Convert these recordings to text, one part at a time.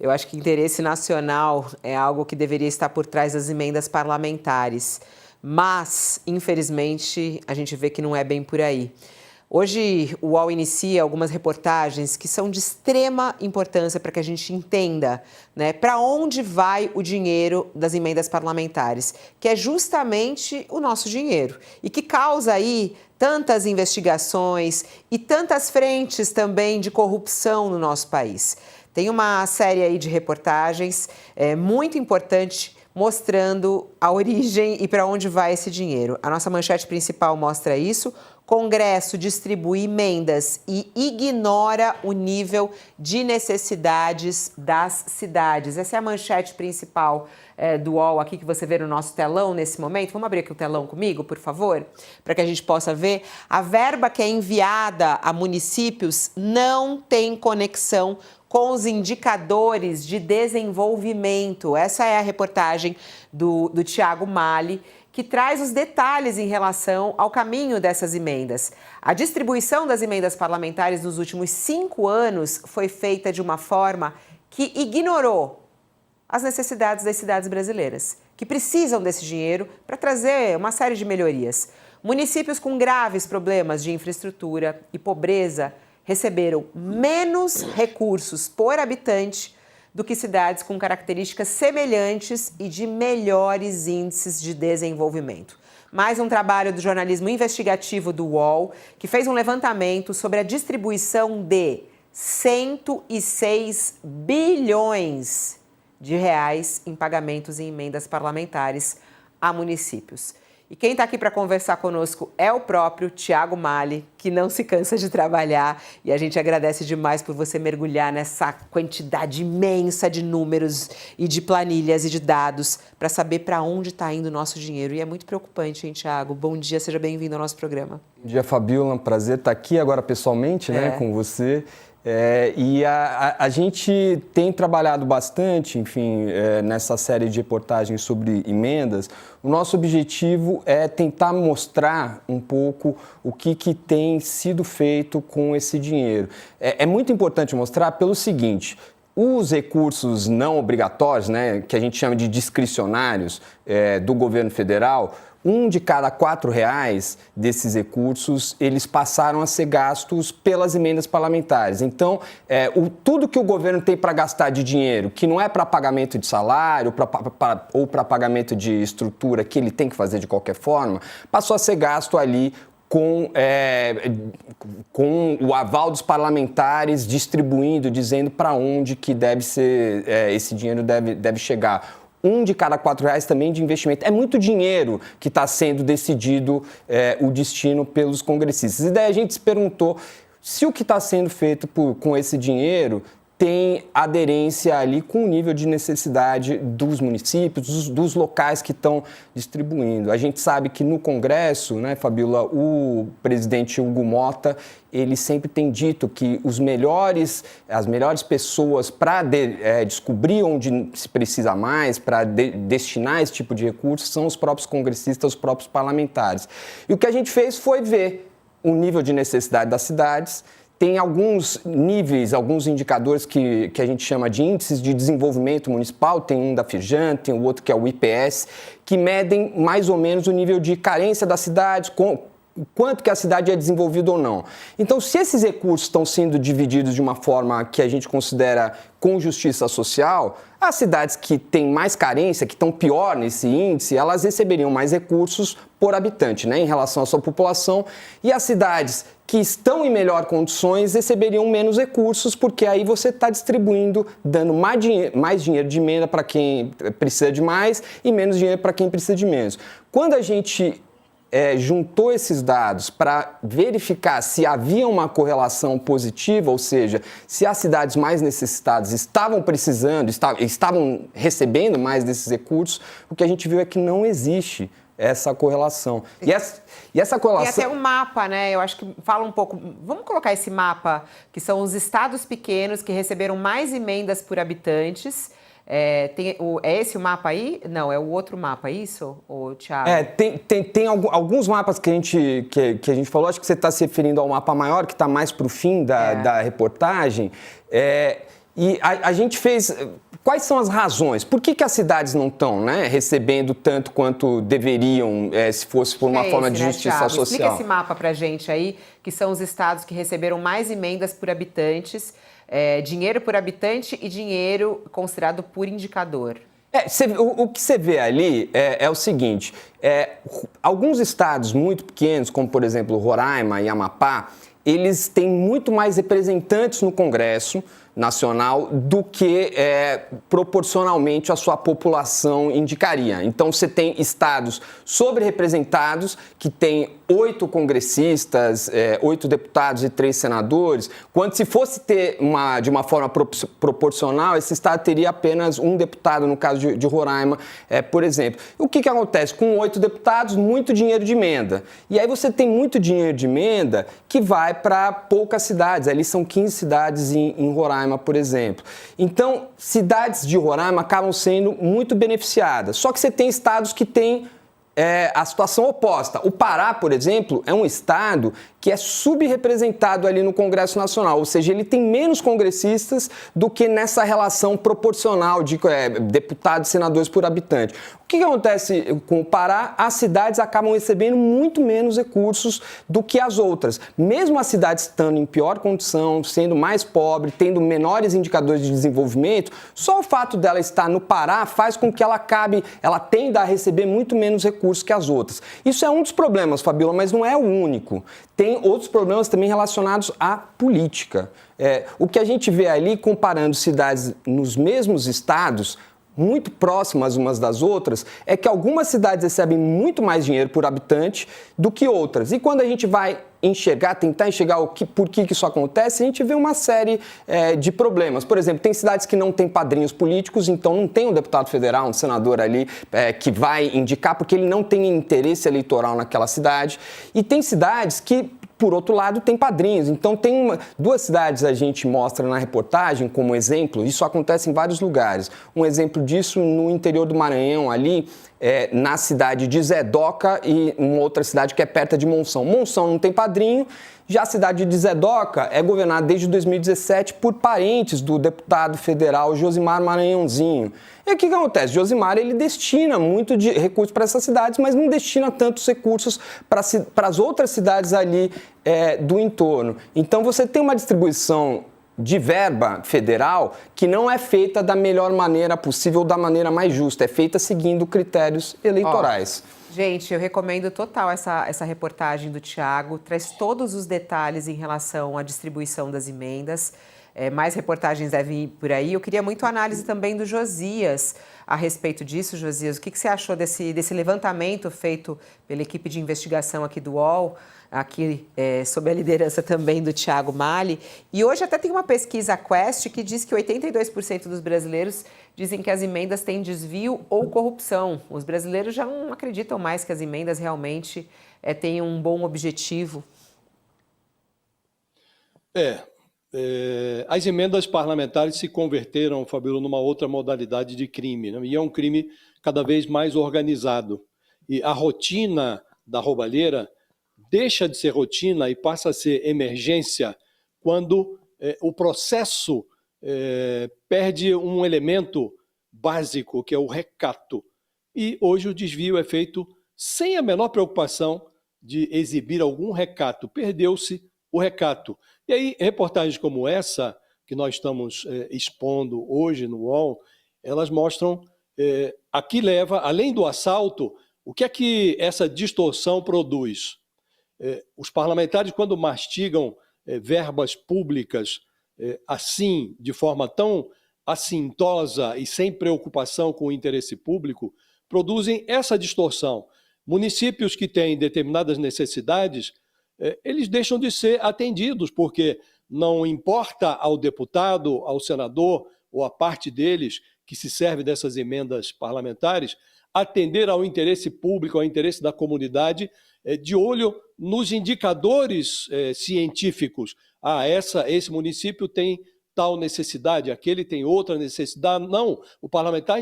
Eu acho que interesse nacional é algo que deveria estar por trás das emendas parlamentares, mas, infelizmente, a gente vê que não é bem por aí. Hoje, o UOL inicia algumas reportagens que são de extrema importância para que a gente entenda, né, para onde vai o dinheiro das emendas parlamentares, que é justamente o nosso dinheiro e que causa aí tantas investigações e tantas frentes também de corrupção no nosso país. Tem uma série aí de reportagens muito importante mostrando a origem e para onde vai esse dinheiro. A nossa manchete principal mostra isso. Congresso distribui emendas e ignora o nível de necessidades das cidades. Essa é a manchete principal do UOL aqui que você vê no nosso telão nesse momento. Vamos abrir aqui o telão comigo, por favor, para que a gente possa ver. A verba que é enviada a municípios não tem conexão com os indicadores de desenvolvimento. Essa é a reportagem do Thiago Mali, que traz os detalhes em relação ao caminho dessas emendas. A distribuição das emendas parlamentares nos últimos 5 anos foi feita de uma forma que ignorou as necessidades das cidades brasileiras, que precisam desse dinheiro para trazer uma série de melhorias. Municípios com graves problemas de infraestrutura e pobreza receberam menos recursos por habitante do que cidades com características semelhantes e de melhores índices de desenvolvimento. Mais um trabalho do jornalismo investigativo do UOL, que fez um levantamento sobre a distribuição de 106 bilhões de reais em pagamentos e emendas parlamentares a municípios. E quem está aqui para conversar conosco é o próprio Thiago Mali, que não se cansa de trabalhar. E a gente agradece demais por você mergulhar nessa quantidade imensa de números e de planilhas e de dados para saber para onde está indo o nosso dinheiro. E é muito preocupante, hein, Thiago? Bom dia, seja bem-vindo ao nosso programa. Bom dia, Fabíola. Um prazer estar aqui agora pessoalmente, né, com você. E a gente tem trabalhado bastante, enfim, nessa série de reportagens sobre emendas. O nosso objetivo é tentar mostrar um pouco o que tem sido feito com esse dinheiro. É muito importante mostrar pelo seguinte: os recursos não obrigatórios, né, que a gente chama de discricionários do governo federal, de cada R$ desses recursos, eles passaram a ser gastos pelas emendas parlamentares. Então, tudo que o governo tem para gastar de dinheiro, que não é para pagamento de salário ou para pagamento de estrutura, que ele tem que fazer de qualquer forma, passou a ser gasto ali com o aval dos parlamentares, distribuindo, dizendo para onde que deve ser, esse dinheiro deve chegar. De cada R$ também de investimento. É muito dinheiro que está sendo decidido o destino pelos congressistas. E daí a gente se perguntou se o que está sendo feito com esse dinheiro tem aderência ali com o nível de necessidade dos municípios, dos locais que estão distribuindo. A gente sabe que no Congresso, né, Fabíola, o presidente Hugo Motta, ele sempre tem dito que as melhores pessoas para descobrir onde se precisa mais, para destinar esse tipo de recursos, são os próprios congressistas, os próprios parlamentares. E o que a gente fez foi ver o nível de necessidade das cidades. Tem alguns níveis, alguns indicadores que a gente chama de índices de desenvolvimento municipal, tem um da Firjan, tem o outro que é o IPS, que medem mais ou menos o nível de carência das cidades, quanto que a cidade é desenvolvida ou não. Então, se esses recursos estão sendo divididos de uma forma que a gente considera com justiça social, as cidades que têm mais carência, que estão pior nesse índice, elas receberiam mais recursos por habitante, né, em relação à sua população, e as cidades que estão em melhor condições receberiam menos recursos, porque aí você está distribuindo, dando mais dinheiro de emenda para quem precisa de mais e menos dinheiro para quem precisa de menos. Quando a gente juntou esses dados para verificar se havia uma correlação positiva, ou seja, se as cidades mais necessitadas estavam precisando, estavam recebendo mais desses recursos, o que a gente viu é que não existe essa correlação. E essa correlação... Tem até um mapa, né? Eu acho que fala um pouco... Vamos colocar esse mapa, que são os estados pequenos que receberam mais emendas por habitantes. É esse o mapa aí? Não, é o outro mapa, é isso, Thiago? Tem alguns mapas que a gente falou, acho que você está se referindo ao mapa maior, que está mais para o fim da reportagem. E a gente fez... Quais são as razões? Por que as cidades não estão, né, recebendo tanto quanto deveriam, se fosse por uma forma de justiça social? Explica esse mapa para a gente aí, que são os estados que receberam mais emendas por habitantes, dinheiro por habitante e dinheiro considerado por indicador. O que você vê ali é o seguinte, alguns estados muito pequenos, como por exemplo Roraima e Amapá, eles têm muito mais representantes no Congresso Nacional do que proporcionalmente a sua população indicaria. Então você tem estados sobre-representados que têm 8 congressistas, 8 deputados e 3 senadores, quando se fosse ter de uma forma proporcional, esse estado teria apenas um deputado, no caso de Roraima, por exemplo. O que acontece? Com 8 deputados, muito dinheiro de emenda. E aí você tem muito dinheiro de emenda que vai para poucas cidades. Ali são 15 cidades em Roraima, por exemplo. Então, cidades de Roraima acabam sendo muito beneficiadas. Só que você tem estados que têm a situação oposta. O Pará, por exemplo, é um estado que é subrepresentado ali no Congresso Nacional, ou seja, ele tem menos congressistas do que nessa relação proporcional de deputados e senadores por habitante. O que acontece com o Pará? As cidades acabam recebendo muito menos recursos do que as outras. Mesmo as cidades estando em pior condição, sendo mais pobres, tendo menores indicadores de desenvolvimento, só o fato dela estar no Pará faz com que ela tenda a receber muito menos recursos que as outras. Isso é um dos problemas, Fabíola, mas não é o único. Tem outros problemas também relacionados à política. O que a gente vê ali, comparando cidades nos mesmos estados, muito próximas umas das outras, é que algumas cidades recebem muito mais dinheiro por habitante do que outras. E quando a gente vai tentar enxergar por que isso acontece, a gente vê uma série de problemas. Por exemplo, tem cidades que não têm padrinhos políticos, então não tem um deputado federal, um senador ali que vai indicar, porque ele não tem interesse eleitoral naquela cidade. E tem cidades que, por outro lado, tem padrinhos. Então, tem duas cidades a gente mostra na reportagem como exemplo, isso acontece em vários lugares. Um exemplo disso no interior do Maranhão, ali, na cidade de Zedoca e uma outra cidade que é perto de Monção. Monção não tem padrinho, já a cidade de Zedoca é governada desde 2017 por parentes do deputado federal Josimar Maranhãozinho. E o que acontece? Josimar, ele destina muito de recursos para essas cidades, mas não destina tantos recursos para as outras cidades ali do entorno. Então, você tem uma distribuição de verba federal que não é feita da melhor maneira possível, da maneira mais justa. É feita seguindo critérios eleitorais. Gente, eu recomendo total essa reportagem do Thiago. Traz todos os detalhes em relação à distribuição das emendas. Mais reportagens devem ir por aí. Eu queria muito a análise também do Josias a respeito disso. Josias, o que você achou desse levantamento feito pela equipe de investigação aqui do UOL, aqui sob a liderança também do Thiago Mali? E hoje até tem uma pesquisa Quest que diz que 82% dos brasileiros dizem que as emendas têm desvio ou corrupção. Os brasileiros já não acreditam mais que as emendas realmente tenham um bom objetivo. As emendas parlamentares se converteram, Fabíola, numa outra modalidade de crime, né? E é um crime cada vez mais organizado. E a rotina da roubalheira deixa de ser rotina e passa a ser emergência quando o processo perde um elemento básico, que é o recato. E hoje o desvio é feito sem a menor preocupação de exibir algum recato. Perdeu-se o recato. E aí, reportagens como essa, que nós estamos expondo hoje no UOL, elas mostram a que leva, além do assalto, o que é que essa distorção produz. Os parlamentares, quando mastigam verbas públicas assim, de forma tão assintosa e sem preocupação com o interesse público, produzem essa distorção. Municípios que têm determinadas necessidades, eles deixam de ser atendidos, porque não importa ao deputado, ao senador ou à parte deles que se serve dessas emendas parlamentares, atender ao interesse público, ao interesse da comunidade, de olho nos indicadores científicos. Esse município tem tal necessidade, aquele tem outra necessidade. Não, o parlamentar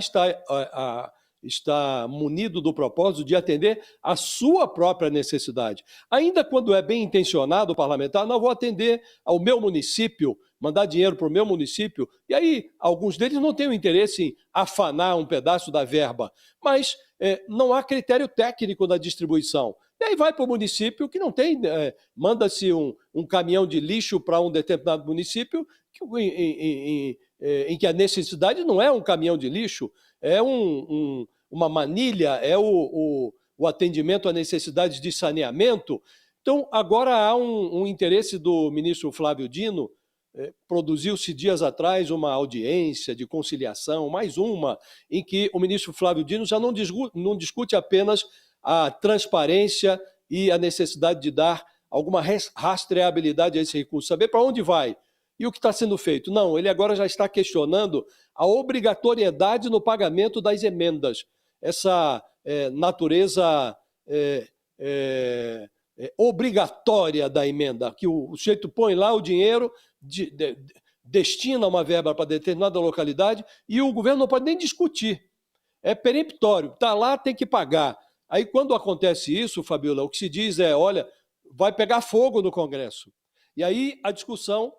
está munido do propósito de atender a sua própria necessidade. Ainda quando é bem intencionado o parlamentar, não vou atender ao meu município, mandar dinheiro para o meu município, e aí alguns deles não têm o interesse em afanar um pedaço da verba, mas não há critério técnico da distribuição. E aí vai para o município que não tem, manda-se um caminhão de lixo para um determinado município em que a necessidade não é um caminhão de lixo, é uma manilha, é o atendimento a necessidades de saneamento. Então, agora há um interesse do ministro Flávio Dino. Produziu-se dias atrás uma audiência de conciliação, mais uma, em que o ministro Flávio Dino já não discute apenas a transparência e a necessidade de dar alguma rastreabilidade a esse recurso, saber para onde vai e o que está sendo feito. Não, ele agora já está questionando a obrigatoriedade no pagamento das emendas. Essa natureza obrigatória da emenda, que o sujeito põe lá o dinheiro, destina uma verba para determinada localidade e o governo não pode nem discutir. É peremptório, está lá, tem que pagar. Aí, quando acontece isso, Fabiola, o que se diz é, olha, vai pegar fogo no Congresso. E aí a discussão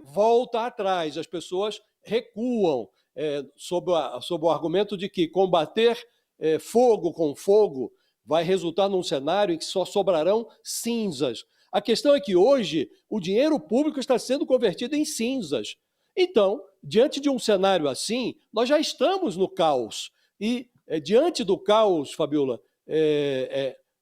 volta atrás, as pessoas recuam sob o argumento de que combater fogo com fogo vai resultar num cenário em que só sobrarão cinzas. A questão é que hoje o dinheiro público está sendo convertido em cinzas. Então, diante de um cenário assim, nós já estamos no caos. E diante do caos, Fabiola,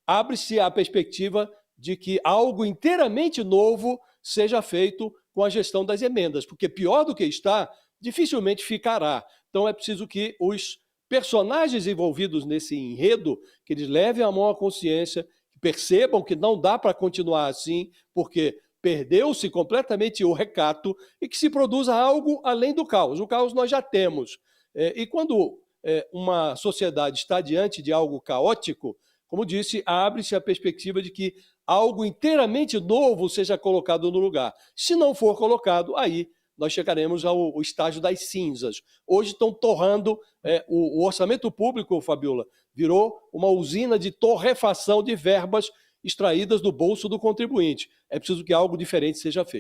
abre-se a perspectiva de que algo inteiramente novo seja feito com a gestão das emendas, porque pior do que está, dificilmente ficará. Então é preciso que os personagens envolvidos nesse enredo, que eles levem a mão à consciência, que percebam que não dá para continuar assim, porque perdeu-se completamente o recato e que se produza algo além do caos. O caos nós já temos. E quando uma sociedade está diante de algo caótico, como disse, abre-se a perspectiva de que algo inteiramente novo seja colocado no lugar. Se não for colocado, aí nós chegaremos ao estágio das cinzas. Hoje estão torrando, o orçamento público, Fabiola, virou uma usina de torrefação de verbas extraídas do bolso do contribuinte. É preciso que algo diferente seja feito.